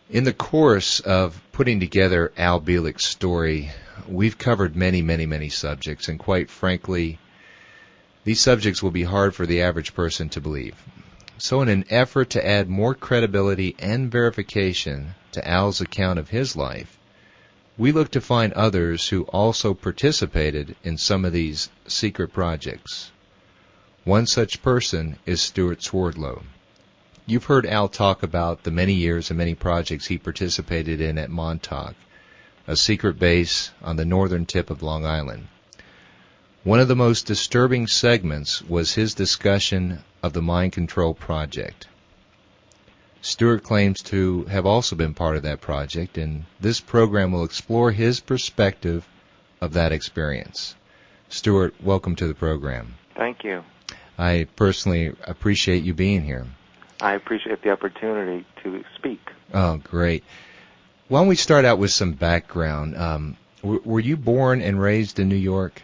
In the course of putting together Al Bielik's story, we've covered many subjects, and quite frankly, these subjects will be hard for the average person to believe. So in an effort to add more credibility and verification to Al's account of his life, we look to find others who also participated in some of these secret projects. One such person is Stewart Swerdlow. You've heard Al talk about the many years and many projects he participated in at Montauk, a secret base on the northern tip of Long Island. One of the most disturbing segments was his discussion of the mind control project. Stewart claims to have also been part of that project, and this program will explore his perspective of that experience. Stewart, welcome to the program. Thank you. I personally appreciate you being here. I appreciate the opportunity to speak. Oh, great. Why don't we start out with some background? Were you born and raised in New York?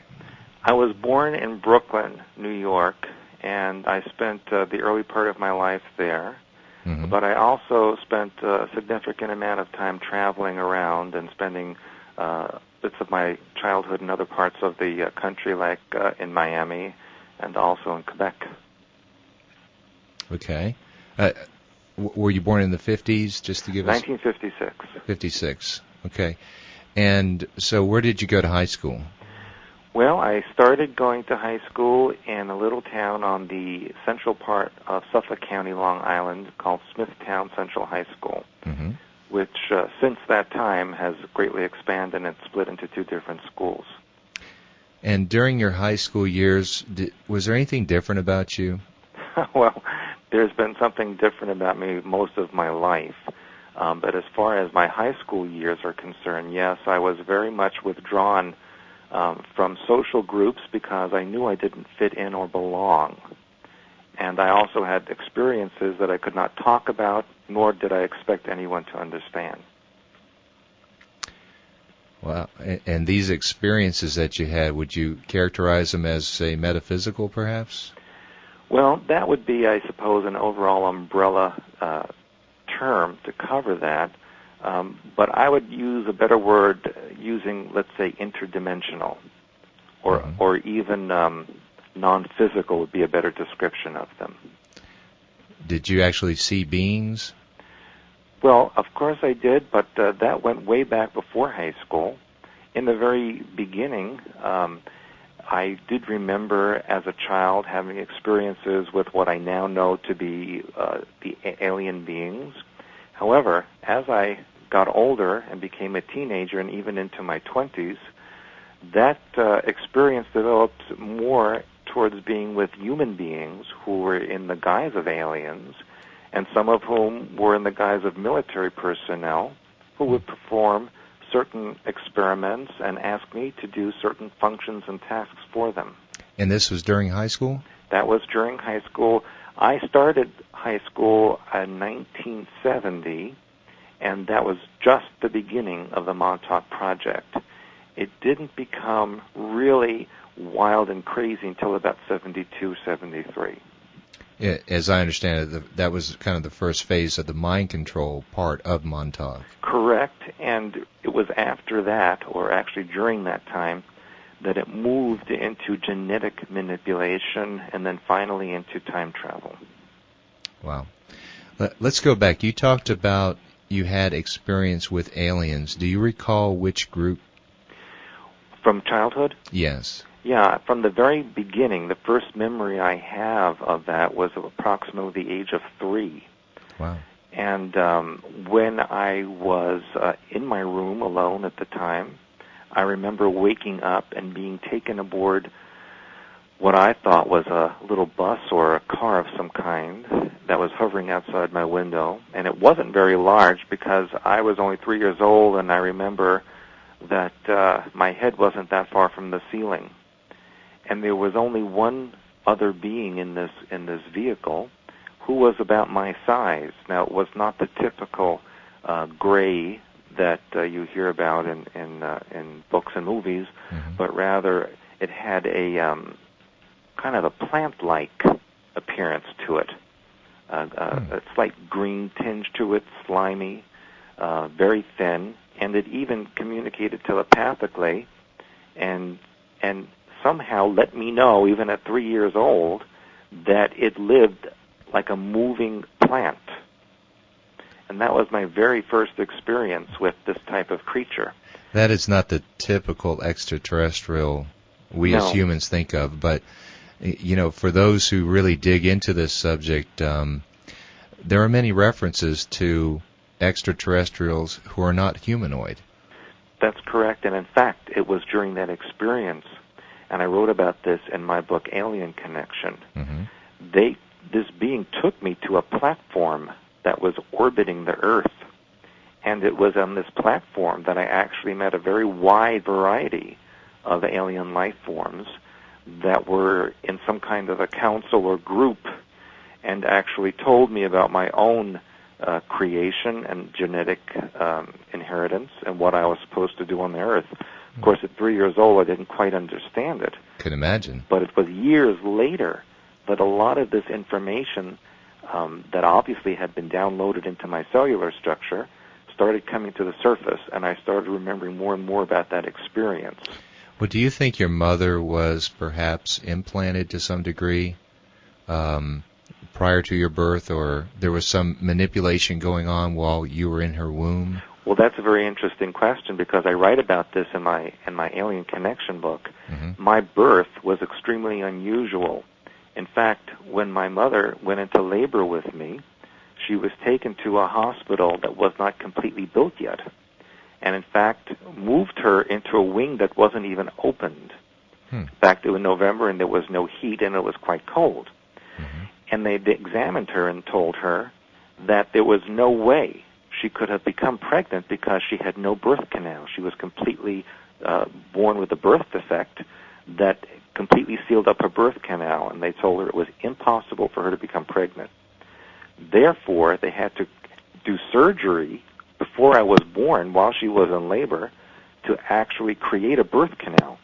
I was born in Brooklyn, New York, and I spent the early part of my life there. Mm-hmm. But I also spent a significant amount of time traveling around and spending bits of my childhood in other parts of the country, like in Miami and also in Quebec. Okay. Were you born in the 50s, just to give us... 1956. 56, okay. And so where did you go to high school? Well, I started going to high school in a little town on the central part of Suffolk County, Long Island, called Smithtown Central High School, mm-hmm. which since that time has greatly expanded and split into two different schools. And during your high school years, was there anything different about you? Well, there's been something different about me most of my life. But as far as my high school years are concerned, yes, I was very much withdrawn from social groups because I knew I didn't fit in or belong. And I also had experiences that I could not talk about, nor did I expect anyone to understand. Wow. And these experiences that you had, would you characterize them as, say, metaphysical, perhaps? Well, that would be, I suppose, an overall umbrella term to cover that. But I would use a better word using, let's say, interdimensional, or mm-hmm. or even non-physical would be a better description of them. Did you actually see beings? Well, of course I did, but that went way back before high school. In the very beginning, I did remember as a child having experiences with what I now know to be the alien beings. However, as I got older and became a teenager and even into my 20s, that experience developed more towards being with human beings who were in the guise of aliens, and some of whom were in the guise of military personnel who would perform certain experiments and ask me to do certain functions and tasks for them. And this was during high school? That was during high school. I started high school in 1970, and that was just the beginning of the Montauk Project. It didn't become really wild and crazy until about 72, 73. As I understand it, that was kind of the first phase of the mind control part of Montauk. Correct, and it was after that, or actually during that time, that it moved into genetic manipulation and then finally into time travel. Wow. Let's go back. You talked about you had experience with aliens. Do you recall which group? From childhood? Yes. Yeah, from the very beginning, the first memory I have of that was of approximately the age of 3. Wow. And when I was in my room alone at the time, I remember waking up and being taken aboard what I thought was a little bus or a car of some kind that was hovering outside my window. And it wasn't very large because I was only 3 years old, and I remember that my head wasn't that far from the ceiling. And there was only one other being in this vehicle who was about my size. Now, it was not the typical gray that you hear about in books and movies, mm-hmm. but rather it had a kind of a plant-like appearance to it, a slight green tinge to it, slimy, very thin, and it even communicated telepathically, and somehow let me know, even at 3 years old, that it lived like a moving plant. And that was my very first experience with this type of creature. That is not the typical extraterrestrial we as humans think of, but for those who really dig into this subject, there are many references to extraterrestrials who are not humanoid. That's correct, and in fact, it was during that experience, and I wrote about this in my book, Alien Connection. Mm-hmm. This being took me to a platform that was orbiting the Earth, and it was on this platform that I actually met a very wide variety of alien life forms that were in some kind of a council or group, and actually told me about my own creation and genetic inheritance and what I was supposed to do on the Earth. Of course, at 3 years old, I didn't quite understand it. Can imagine. But it was years later that a lot of this information that obviously had been downloaded into my cellular structure started coming to the surface, and I started remembering more and more about that experience. Well, do you think your mother was perhaps implanted to some degree prior to your birth, or there was some manipulation going on while you were in her womb? Well, that's a very interesting question, because I write about this in my Alien Connection book. Mm-hmm. My birth was extremely unusual. In fact, when my mother went into labor with me, she was taken to a hospital that was not completely built yet, and in fact moved her into a wing that wasn't even opened. In fact, it was November and there was no heat and it was quite cold. Mm-hmm. And they examined her and told her that there was no way she could have become pregnant because she had no birth canal. She was completely born with a birth defect that completely sealed up her birth canal, and they told her it was impossible for her to become pregnant. Therefore, they had to do surgery before I was born, while she was in labor, to actually create a birth canal.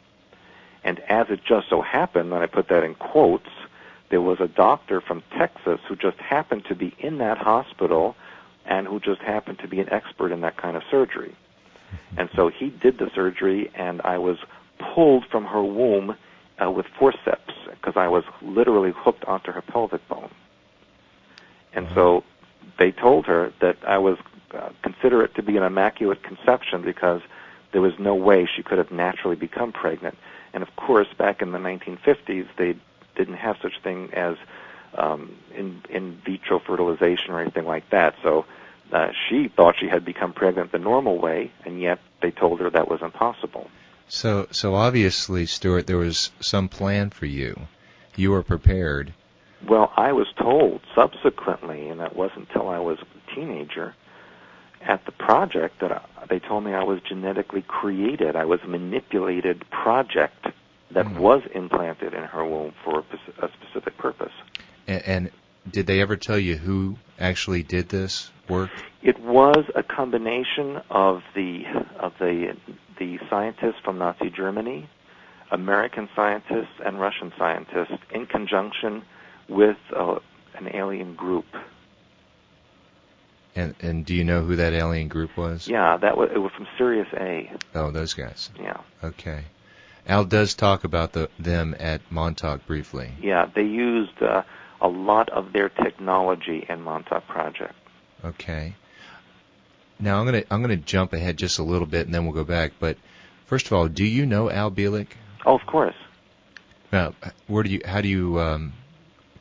And as it just so happened, and I put that in quotes, there was a doctor from Texas who just happened to be in that hospital and who just happened to be an expert in that kind of surgery. And so he did the surgery, and I was pulled from her womb with forceps, because I was literally hooked onto her pelvic bone. And so they told her that I was consider it to be an immaculate conception, because there was no way she could have naturally become pregnant. And of course, back in the 1950s, they didn't have such thing as in vitro fertilization or anything like that. So she thought she had become pregnant the normal way, and yet they told her that was impossible. So obviously, Stewart, there was some plan for you. You were prepared. Well, I was told subsequently, and that wasn't until I was a teenager, at the project that they told me I was genetically created. I was a manipulated project that was implanted in her womb for a specific purpose. And did they ever tell you who actually did this work? It was a combination of the scientists from Nazi Germany, American scientists, and Russian scientists in conjunction with an alien group. And do you know who that alien group was? Yeah, it was from Sirius A. Oh, those guys. Yeah. Okay. Al does talk about them at Montauk briefly. Yeah, they used a lot of their technology in Montauk Project. Okay. Now I'm gonna jump ahead just a little bit, and then we'll go back. But first of all, do you know Al Bielek? Oh, of course. Now, how do you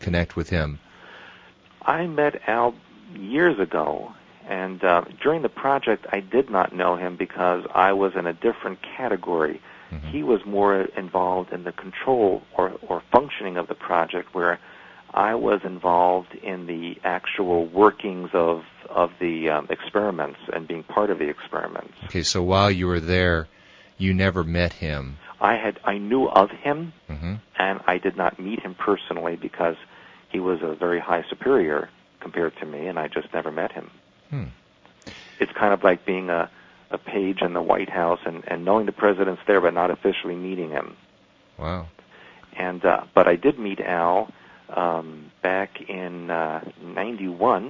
connect with him? I met Al years ago, and during the project I did not know him because I was in a different category. Mm-hmm. He was more involved in the control or functioning of the project, where I was involved in the actual workings of the experiments and being part of the experiments. Okay, so while you were there, you never met him. I knew of him, mm-hmm. and I did not meet him personally because he was a very high superior compared to me, and I just never met him. It's kind of like being a page in the White House and knowing the president's there but not officially meeting him. Wow. And but I did meet Al back in 91